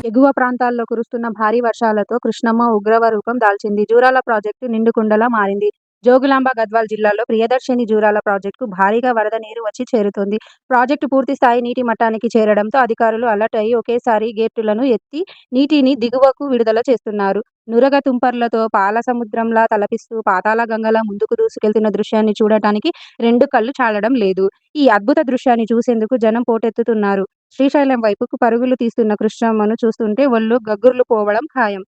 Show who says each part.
Speaker 1: ఎగువ ప్రాంతాల్లో కురుస్తున్న భారీ వర్షాలతో కృష్ణమ్మ ఉగ్రవ రూపం దాల్చింది. జూరాల ప్రాజెక్టు నిండుకుండలా మారింది. జోగులాంబ గద్వాల్ జిల్లాలో ప్రియదర్శిని జూరాల ప్రాజెక్టుకు భారీగా వరద నీరు వచ్చి చేరుతోంది. ప్రాజెక్టు పూర్తి స్థాయి నీటి మట్టానికి చేరడంతో అధికారులు అలర్ట్ అయి ఒకేసారి గేట్లను ఎత్తి నీటిని దిగువకు విడుదల చేస్తున్నారు. నురగ తుంపర్లతో పాలసముద్రంలా తలపిస్తూ పాతాళగంగలా ముందుకు దూసుకెళ్తున్న దృశ్యాన్ని చూడటానికి రెండు కళ్ళు చాలడం లేదు. ఈ అద్భుత దృశ్యాన్ని చూసేందుకు జనం పోటెత్తుతున్నారు. శ్రీశైలం వైపుకు పరుగులు తీస్తున్న కృష్ణమ్మను చూస్తుంటే ఒళ్ళు గగ్గుర్లు పోవడం ఖాయం.